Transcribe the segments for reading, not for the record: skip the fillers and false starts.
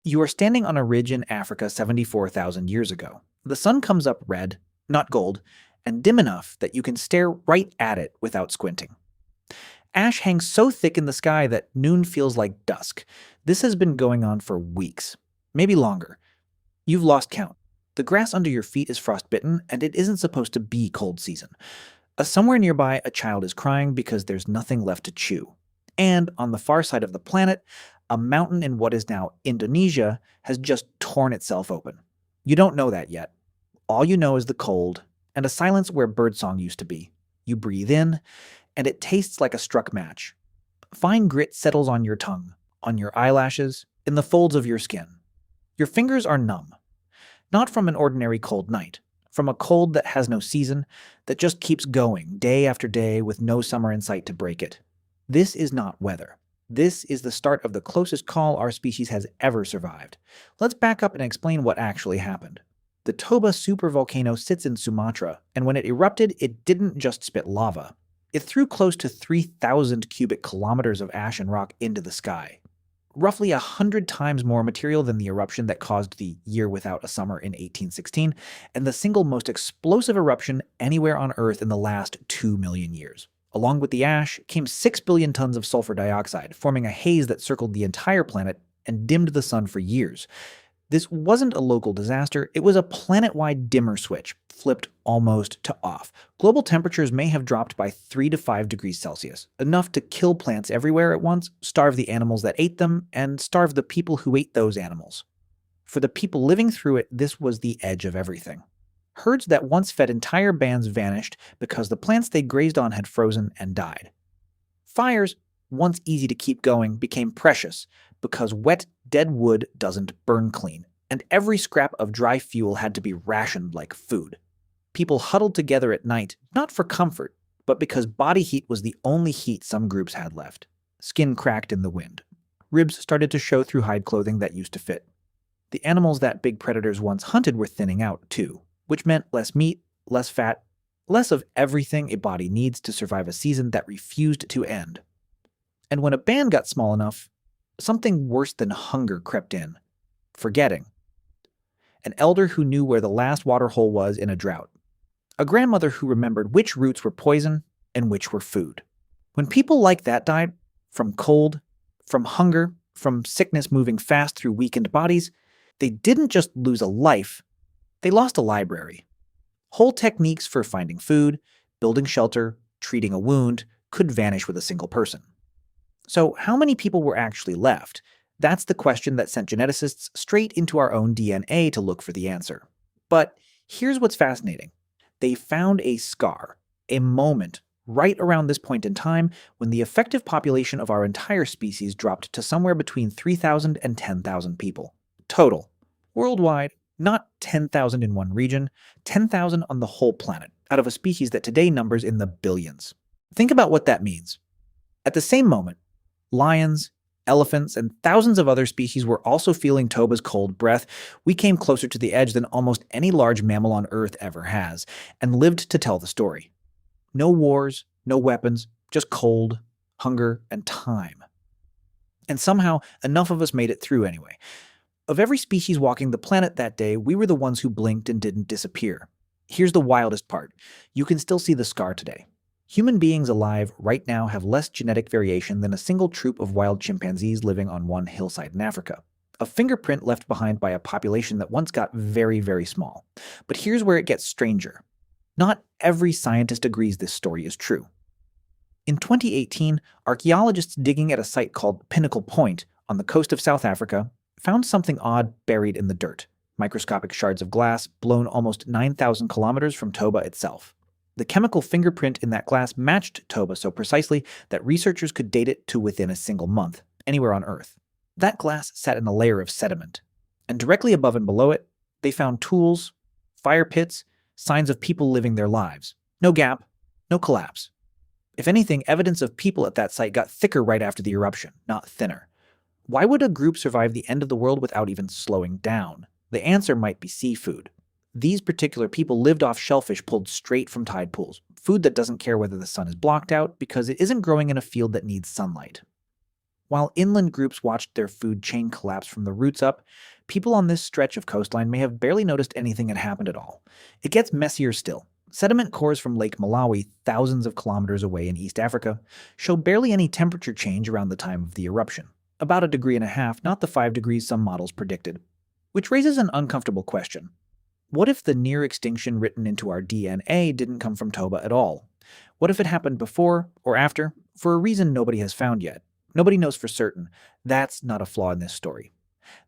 You are standing on a ridge in Africa 74,000 years ago. The sun comes up red, not gold, and dim enough that you can stare right at it without squinting. Ash hangs so thick in the sky that noon feels like dusk. This has been going on for weeks, maybe longer. You've lost count. The grass under your feet is frostbitten, and it isn't supposed to be cold season. Somewhere nearby, a child is crying because there's nothing left to chew. And on the far side of the planet, a mountain in what is now Indonesia has just torn itself open. You don't know that yet. All you know is the cold and a silence where birdsong used to be. You breathe in, and it tastes like a struck match. Fine grit settles on your tongue, on your eyelashes, in the folds of your skin. Your fingers are numb. Not from an ordinary cold night, from a cold that has no season, that just keeps going day after day with no summer in sight to break it. This is not weather. This is the start of the closest call our species has ever survived. Let's back up and explain what actually happened. The Toba supervolcano sits in Sumatra, and when it erupted, it didn't just spit lava. It threw close to 3,000 cubic kilometers of ash and rock into the sky. Roughly 100 times more material than the eruption that caused the Year Without a Summer in 1816, and the single most explosive eruption anywhere on Earth in the last 2 million years. Along with the ash came 6 billion tons of sulfur dioxide, forming a haze that circled the entire planet and dimmed the sun for years. This wasn't a local disaster, it was a planet-wide dimmer switch, flipped almost to off. Global temperatures may have dropped by 3 to 5 degrees Celsius, enough to kill plants everywhere at once, starve the animals that ate them, and starve the people who ate those animals. For the people living through it, this was the edge of everything. Herds that once fed entire bands vanished because the plants they grazed on had frozen and died. Fires, once easy to keep going, became precious because wet, dead wood doesn't burn clean, and every scrap of dry fuel had to be rationed like food. People huddled together at night, not for comfort, but because body heat was the only heat some groups had left. Skin cracked in the wind. Ribs started to show through hide clothing that used to fit. The animals that big predators once hunted were thinning out, too, which meant less meat, less fat, less of everything a body needs to survive a season that refused to end. And when a band got small enough, something worse than hunger crept in. Forgetting. An elder who knew where the last water hole was in a drought. A grandmother who remembered which roots were poison and which were food. When people like that died, from cold, from hunger, from sickness moving fast through weakened bodies, they didn't just lose a life, they lost a library. Whole techniques for finding food, building shelter, treating a wound could vanish with a single person. So how many people were actually left? That's the question that sent geneticists straight into our own DNA to look for the answer. But here's what's fascinating. They found a scar, a moment, right around this point in time when the effective population of our entire species dropped to somewhere between 3,000 and 10,000 people. Total. Worldwide, not 10,000 in one region, 10,000 on the whole planet, out of a species that today numbers in the billions. Think about what that means. At the same moment, lions, elephants, and thousands of other species were also feeling Toba's cold breath. We came closer to the edge than almost any large mammal on Earth ever has, and lived to tell the story. No wars, no weapons, just cold, hunger, and time. And somehow, enough of us made it through anyway. Of every species walking the planet that day, we were the ones who blinked and didn't disappear. Here's the wildest part. You can still see the scar today. Human beings alive right now have less genetic variation than a single troop of wild chimpanzees living on one hillside in Africa. A fingerprint left behind by a population that once got very, very small. But here's where it gets stranger. Not every scientist agrees this story is true. In 2018, archaeologists digging at a site called Pinnacle Point on the coast of South Africa found something odd buried in the dirt. Microscopic shards of glass blown almost 9,000 kilometers from Toba itself. The chemical fingerprint in that glass matched Toba so precisely that researchers could date it to within a single month, anywhere on Earth. That glass sat in a layer of sediment, and directly above and below it, they found tools, fire pits, signs of people living their lives. No gap, no collapse. If anything, evidence of people at that site got thicker right after the eruption, not thinner. Why would a group survive the end of the world without even slowing down? The answer might be seafood. These particular people lived off shellfish pulled straight from tide pools, food that doesn't care whether the sun is blocked out because it isn't growing in a field that needs sunlight. While inland groups watched their food chain collapse from the roots up, people on this stretch of coastline may have barely noticed anything had happened at all. It gets messier still. Sediment cores from Lake Malawi, thousands of kilometers away in East Africa, show barely any temperature change around the time of the eruption. About 1.5 degrees, not the 5 degrees some models predicted. Which raises an uncomfortable question. What if the near extinction written into our DNA didn't come from Toba at all? What if it happened before or after, for a reason nobody has found yet? Nobody knows for certain. That's not a flaw in this story.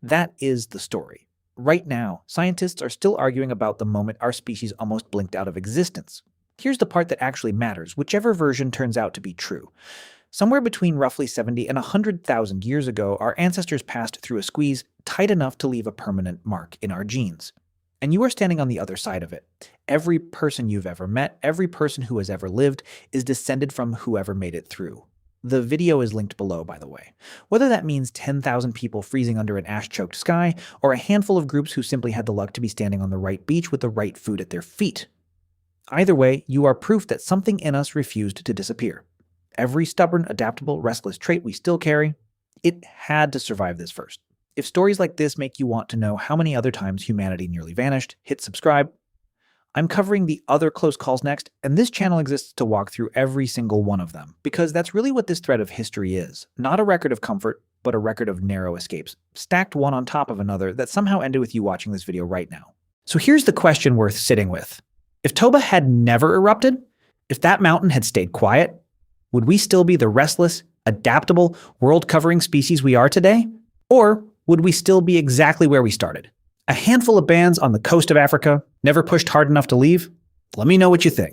That is the story. Right now, scientists are still arguing about the moment our species almost blinked out of existence. Here's the part that actually matters, whichever version turns out to be true. Somewhere between roughly 70 and 100,000 years ago, our ancestors passed through a squeeze tight enough to leave a permanent mark in our genes. And you are standing on the other side of it. Every person you've ever met, every person who has ever lived, is descended from whoever made it through. The video is linked below, by the way. Whether that means 10,000 people freezing under an ash-choked sky, or a handful of groups who simply had the luck to be standing on the right beach with the right food at their feet. Either way, you are proof that something in us refused to disappear. Every stubborn, adaptable, restless trait we still carry, it had to survive this first. If stories like this make you want to know how many other times humanity nearly vanished, hit subscribe. I'm covering the other close calls next, and this channel exists to walk through every single one of them, because that's really what this thread of history is. Not a record of comfort, but a record of narrow escapes, stacked one on top of another that somehow ended with you watching this video right now. So here's the question worth sitting with. If Toba had never erupted, if that mountain had stayed quiet, would we still be the restless, adaptable, world-covering species we are today? Or would we still be exactly where we started? A handful of bands on the coast of Africa, never pushed hard enough to leave? Let me know what you think.